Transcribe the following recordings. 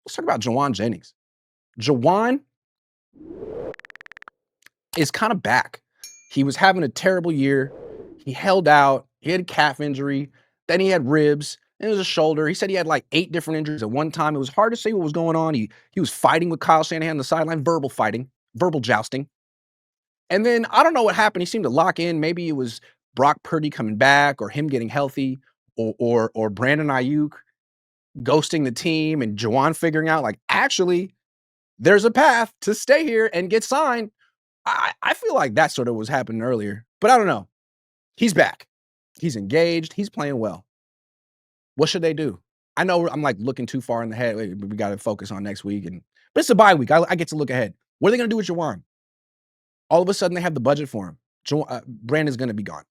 Let's talk about Jauan Jennings. Jauan is kind of back. He was having a terrible year. He held out. He had a calf injury. Then he had ribs. Then it was a shoulder. He said he had like 8 different injuries at one time. It was hard to say what was going on. He was fighting with Kyle Shanahan on the sideline, verbal fighting, verbal jousting. And then I don't know what happened. He seemed to lock in. Maybe it was Brock Purdy coming back or him getting healthy or Brandon Ayuk ghosting the team and Jauan figuring out like actually there's a path to stay here and get signed. I feel like that sort of was happening earlier, but I don't know. He's back. He's engaged. He's playing well. What should they do? I know I'm like looking too far in the head. We got to focus on next week, but it's a bye week. I get to look ahead. What are they going to do with Jauan? All of a sudden, they have the budget for him. Brandon's going to be gone.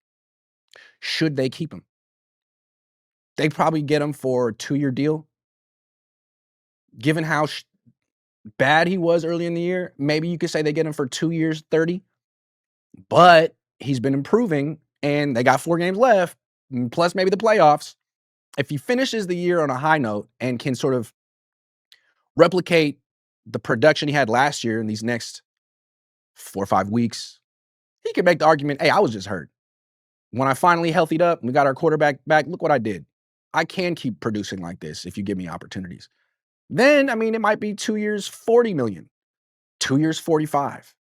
Should they keep him? They probably get him for a 2-year deal. Given how bad he was early in the year, maybe you could say they get him for 2 years, 30. But he's been improving, and they got 4 games left, plus maybe the playoffs. If he finishes the year on a high note and can sort of replicate the production he had last year in these next 4 or 5 weeks, he could make the argument, hey, I was just hurt. When I finally healthied up and we got our quarterback back, look what I did. I can keep producing like this if you give me opportunities. Then, I mean, it might be 2 years, $40 million, 2 years, 45.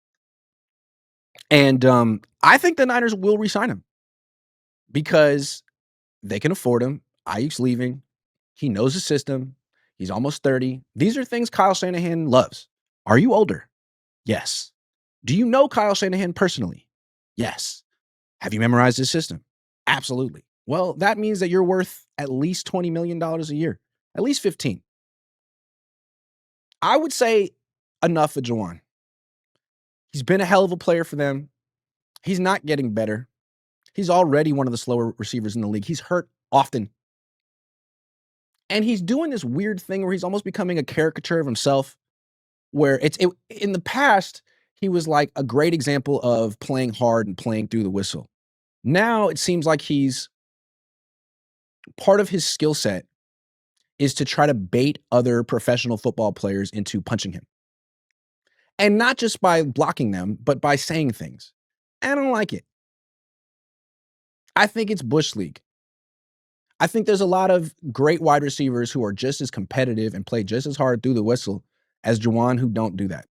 And I think the Niners will re-sign him because they can afford him. Ayuk's leaving. He knows the system. He's almost 30. These are things Kyle Shanahan loves. Are you older? Yes. Do you know Kyle Shanahan personally? Yes. Have you memorized his system? Absolutely. Well, that means that you're worth at least $20 million a year, at least 15. I would say enough for Jauan. He's been a hell of a player for them. He's not getting better. He's already one of the slower receivers in the league. He's hurt often. And he's doing this weird thing where he's almost becoming a caricature of himself, where in the past, he was like a great example of playing hard and playing through the whistle. Now it seems like part of his skill set is to try to bait other professional football players into punching him. And not just by blocking them, but by saying things. I don't like it. I think it's Bush League. I think there's a lot of great wide receivers who are just as competitive and play just as hard through the whistle as Jauan who don't do that.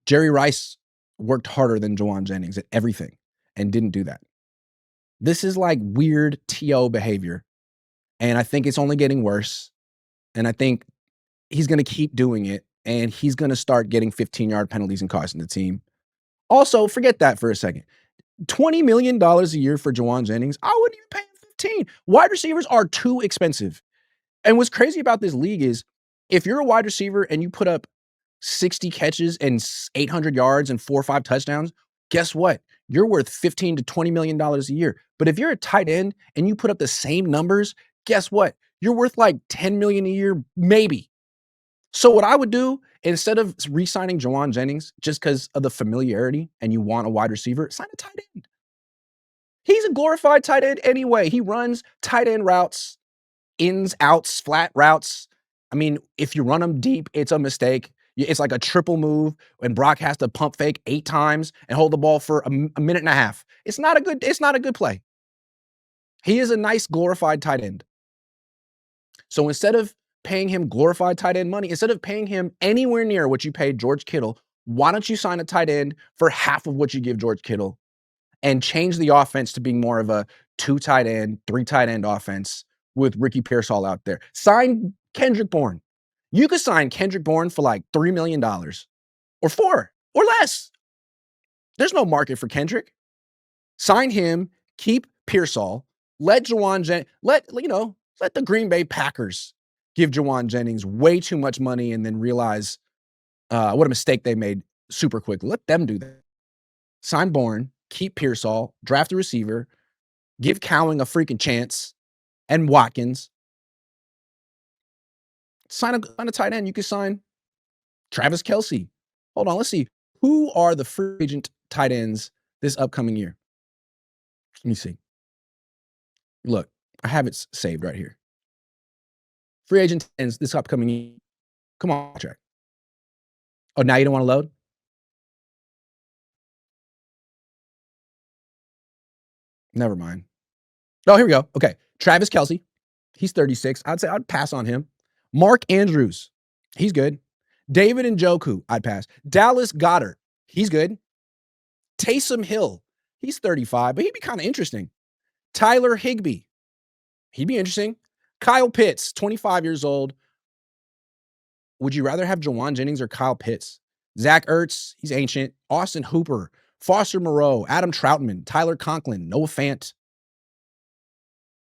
Jerry Rice worked harder than Jauan Jennings at everything and didn't do that. This is like weird TO behavior. And I think it's only getting worse. And I think he's going to keep doing it. And he's going to start getting 15-yard penalties and costing the team. Also, forget that for a second. $20 million a year for Jauan Jennings. I wouldn't even pay him 15. Wide receivers are too expensive. And what's crazy about this league is if you're a wide receiver and you put up 60 catches and 800 yards and 4 or 5 touchdowns, guess what? You're worth $15 to $20 million a year. But if you're a tight end and you put up the same numbers, guess what? You're worth like $10 million a year, maybe. So what I would do, instead of re-signing Jauan Jennings just because of the familiarity and you want a wide receiver, sign a tight end. He's a glorified tight end anyway. He runs tight end routes, ins, outs, flat routes. I mean, if you run them deep, it's a mistake. It's like a triple move when Brock has to pump fake 8 times and hold the ball for a minute and a half. It's not a good play. He is a nice glorified tight end. So instead of paying him glorified tight end money, instead of paying him anywhere near what you paid George Kittle, why don't you sign a tight end for half of what you give George Kittle and change the offense to being more of a 2 tight end, 3 tight end offense with Ricky Pearsall out there? Sign Kendrick Bourne. You could sign Kendrick Bourne for like $3 million or 4 or less. There's no market for Kendrick. Sign him, keep Pearsall, let the Green Bay Packers give Jauan Jennings way too much money and then realize what a mistake they made super quickly. Let them do that. Sign Bourne, keep Pearsall, draft a receiver, give Cowing a freaking chance, and Watkins. Sign a tight end. You can sign Travis Kelce. Hold on, let's see. Who are the free agent tight ends this upcoming year? Let me see. Look, I have it saved right here. Free agent tight ends this upcoming year. Come on, check. Oh, now you don't wanna load? Never mind. Oh, here we go. Okay. Travis Kelce. He's 36. I'd say I'd pass on him. Mark Andrews. He's good. David Njoku. I'd pass. Dallas Goedert. He's good. Taysom Hill. He's 35, but he'd be kind of interesting. Tyler Higbee. He'd be interesting. Kyle Pitts, 25 years old. Would you rather have Jauan Jennings or Kyle Pitts? Zach Ertz, he's ancient. Austin Hooper, Foster Moreau, Adam Troutman, Tyler Conklin, Noah Fant.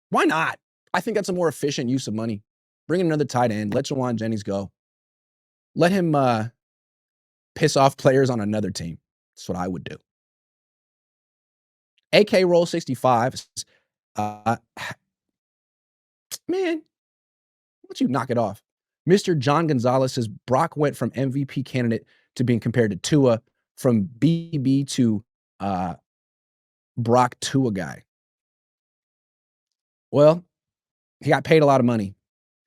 Why not? I think that's a more efficient use of money. Bring in another tight end. Let Jauan Jennings go. Let him piss off players on another team. That's what I would do. AK Roll 65. Uh, man, why don't you knock it off? Mr. John Gonzalez says Brock went from MVP candidate to being compared to Tua, from BB to Brock Tua guy. Well, he got paid a lot of money,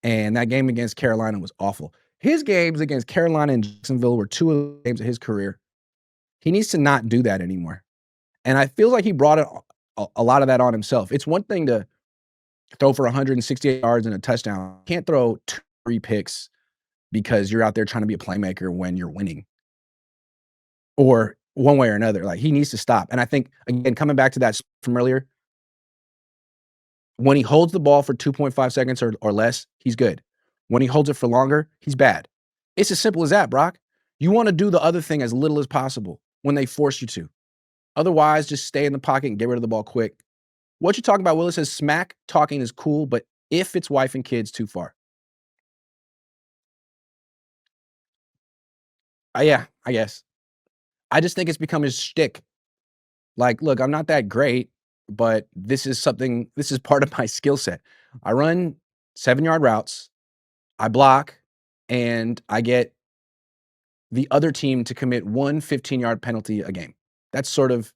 and that game against Carolina was awful. His games against Carolina and Jacksonville were two of the games of his career. He needs to not do that anymore. And I feel like he brought a lot of that on himself. It's one thing to throw for 168 yards and a touchdown. You can't throw 2-3 picks because you're out there trying to be a playmaker when you're winning. Or one way or another. Like, he needs to stop. And I think, again, coming back to that from earlier, when he holds the ball for 2.5 seconds or less, he's good. When he holds it for longer, he's bad. It's as simple as that, Brock. You want to do the other thing as little as possible when they force you to. Otherwise, just stay in the pocket and get rid of the ball quick. What you talking about, Willis, says smack talking is cool, but if it's wife and kids, too far. Yeah, I guess. I just think it's become his shtick. Like, look, I'm not that great, but this is part of my skill set. I run 7-yard routes, I block, and I get the other team to commit one 15-yard penalty a game. That's sort of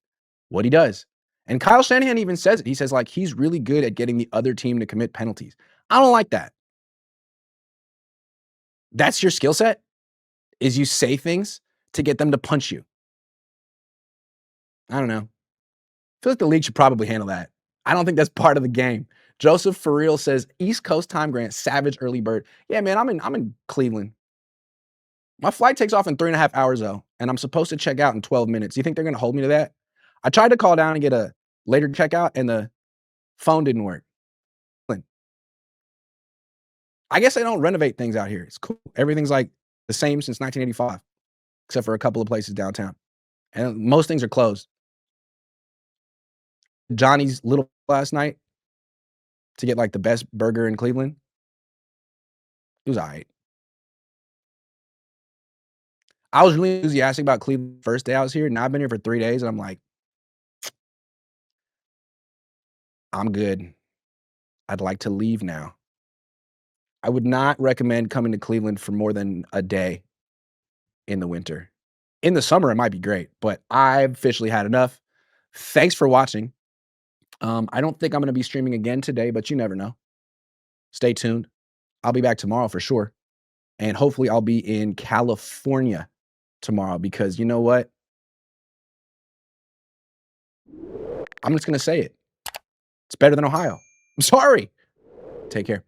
what he does. And Kyle Shanahan even says it. He says, like, he's really good at getting the other team to commit penalties. I don't like that. That's your skill set, is you say things to get them to punch you. I don't know. I feel like the league should probably handle that. I don't think that's part of the game. Joseph for real says East Coast time, Grant, savage early bird. Yeah, man, I'm in Cleveland. My flight takes off in 3.5 hours though, and I'm supposed to check out in 12 minutes. You think they're gonna hold me to that? I tried to call down and get a later checkout, and the phone didn't work. I guess they don't renovate things out here. It's cool. Everything's like the same since 1985, except for a couple of places downtown, and most things are closed. Johnny's Little last night to get like the best burger in Cleveland. It was all right. I was really enthusiastic about Cleveland the first day I was here. Now I've been here for 3 days, and I'm like, I'm good. I'd like to leave now. I would not recommend coming to Cleveland for more than a day in the winter. In the summer, it might be great, but I've officially had enough. Thanks for watching. I don't think I'm going to be streaming again today, but you never know. Stay tuned. I'll be back tomorrow for sure. And hopefully I'll be in California tomorrow because you know what? I'm just going to say it. It's better than Ohio. I'm sorry. Take care.